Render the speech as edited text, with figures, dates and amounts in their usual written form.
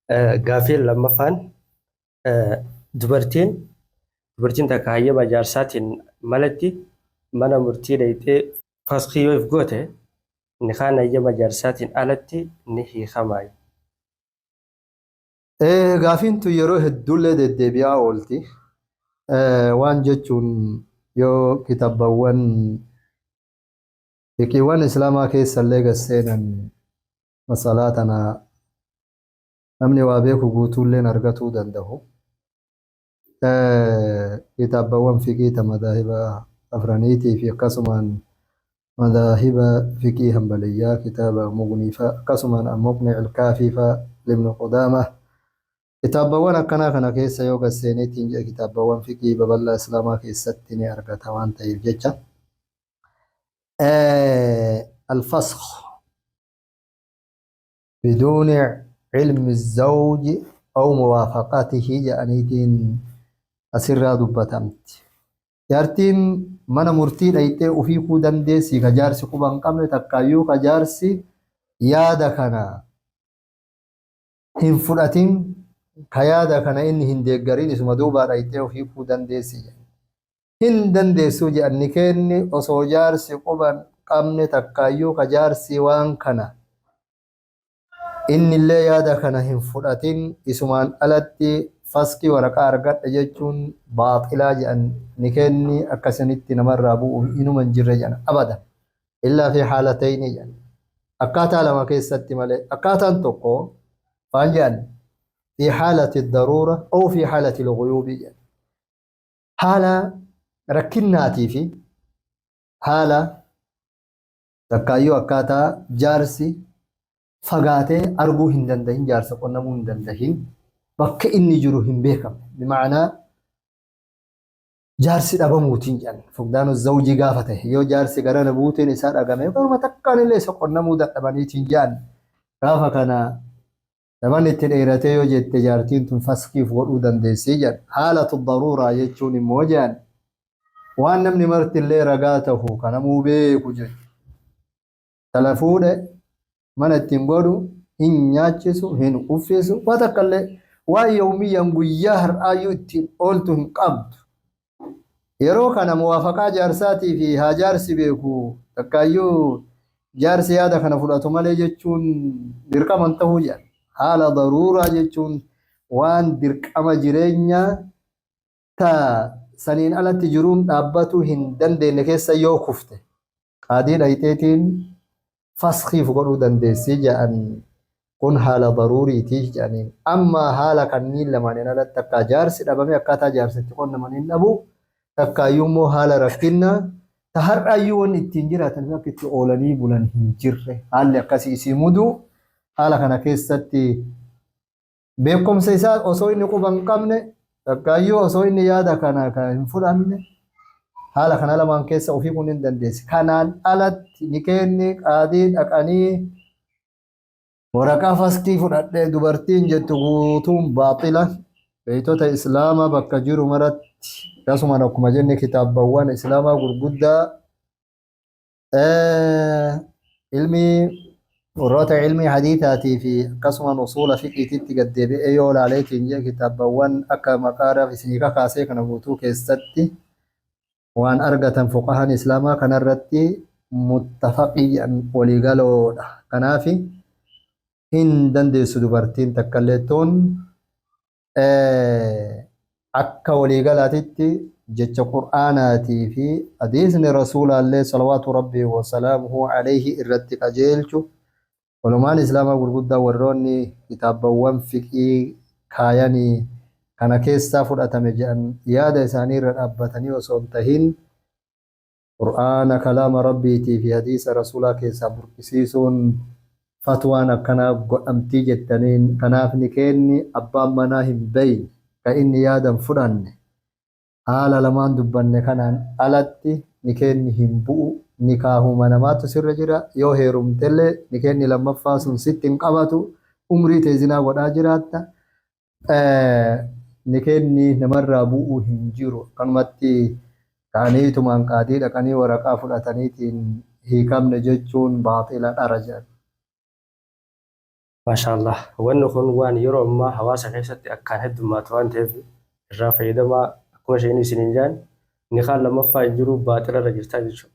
Gaafiin lammaffaan dubartiin takka hayyama jaarsaatiin malatti mana murtii dhayxee faskii yoo if goote nikaan hayyama jaarsaatiin alatti ni hiikamaayi. Gaafiin tun yeroo hedduullee deddeebi'aa oolti. Waan jechuun yoo kitaabawwan fiqiiwwan islaamaa keessallee gasseenan masalaa tana namni waa beeku guutuulleen argatuu danda'u. Kitaabawwan fiqii ta madaahiba afraniitii fi akkasumaan madaahiba fiqii hanbaliyyaa kitaaba mughniifaa akkasumaan ammuqni ilkaafiifaa libnu qudaamaa kitaabawwan akkanaa kana keessa yoo gasseeniitiin jedhe kitaabawwan fiqii babal'aa islaamaa keessatti ni argata waan ta'eef jecha. الفسخ بدون علم الزوج أو موافقته جانيتين أسرى دبتمت يارتين من مرتي ليتي وفي كودن ديسي كجارسي قبان قمر تكايو كجارسي يادا كنا هنفراتين كيادا كنا إن هندقرين اسم دوبا ليتي وفي كودن ديسي هندن ديسو جاني كيني أسو جارسي قبان قمر تكايو كجارسي وان كنا inni illee yaada kana hin fudhatin isumaan alatti faskii waraqaa argadha jechuun baaxilaa jedhan ni kenni akkasinitti namarraa bu'u inuma hin jirre jedhan abadan illaa fi haalatayni jedhan akkaataa lama keessatti malee akkaataan tokko faan jedhan fi haalati daruura oo fi haalati luguyuubii jedhan haala rakkinnaatii fi haala takkaayyuu akkaataa jaarsi fagaatee arguu hin dandahin jaarsa qunnamuu hin dandahin bakka inni jiru hin beekamne bima'anaa jaarsi dhabamuutiin jedhan fugdaanu zawjii gaafa ta'e yoo jaarsi garana buuteen isaa dhagame garuma takkaan illee isa qunnamuu dadhabaniitiin jedhan gaafa kana naman itti dheeratee yoo jette jaartiin tun faskiif godhuu dandeessii jedhan haalatu daruuraa jechuun immoo jedhan waan namni marti illee ragaa ta'u kanamuu beeku jedhu talafuudhe mana ittiin godhu hin nyaachisu hin uffisu waan takkallee waan yoomiyyaan guyyaa har'aayyuu ittiin ooltu hin qabdu. Yeroo kana muwaafaqaa jaarsaatii fi haa jaarsi beeku takkaayyuu jaarsi yaada kana fudhatu malee jechuun dirqama hin ta'uu jedhan. Haala daruuraa jechuun waan dirqama jireenyaa ta saniin alatti jiruun dhaabbatuu hin dandeenye keessa yoo kufte qaadii dhayxeetiin faskiif godhuu dandeessii jedhan kun haala daruuriitii jedhaniin amma haala kanniin lamaaniin alatti akka jaarsi dhabame akkaataa jaarsitti qonnamaniin dhabu takkaayyuu immoo haala rakkinna ta har'aayyuu wanni ittiin jiraatan akka itti oolanii bulan hin jirre haalli akkasii isii mudu haala kana keessatti beekumsa isaa osoo inni quba hin qabne takkaayyuu osoo inni yaada kana hin fudhanne haala kana lamaan keessa ofii kun hin dandeessi. Kanaan alatti ni kenni qaadii dhaqanii waraqaa faskii fudhadhee dubartiin jettu guutuun baaxila beeytota islaamaa bakka jiru maratti akkasumaan akkuma jenne kitaabawwan islaamaa gurguddaa ilmi warroota ilmii hadiisaatii fi akkasumaan usuula fiqiititti gaddeebi'ee yoo ilaaleetiin jee kitaabawwan akka maqaadhaaf isinii kakaasee kana guutuu keessatti waan argatan fuqahaan islaamaa kanarratti muttafaqiyyan waliigaloodha. Kanaaf hin dandeessu dubartiin takkalleettuun akka waliigalaatitti jecha qur'aanaatii fi hadiisni rasuulaallee salawaatu rabbii wasalaamuhu alayhi irratti qajeelchu ulumaan islaamaa gurguddaa warroonni kitaabawwan fiqii kaayanii kana keessaa fudhatame jedhan yaada isaanii irra dhaabbatanii osoo hin tahin qur'aana kalaama rabbiitii fi hadiisa rasuulaa keessaa burqisiisuun fatwaan akkanaa godhamtii jettaniin kanaaf ni kenni abbaan manaa hin beeyne ka inni yaadan fudhanne haala lamaan dubbanne kanaan alatti ni kenni hin bu'u ni kaahuma namaatu sirra jira yoo heerumtellee ni kenni lammaffaa sun sitti hin qabatu umrii teezinaa godhaa jiraatta ni kenni namarraa bu'uu hin jiru kanumatti ta'aniitumaan qaadii dhaqanii waraqaa fudhataniitiin hiikamne jechuun baaxila dhara jedhan. maashaallah wanni kun waan yeroo ammaa hawaasa keessatti akkaan heddummaatu waan ta'eef irraa fayyadamaa akkuma isheen isiniin jaan nikaan lammaffaa hin jiru baaxilarra jirtaa jechuudha.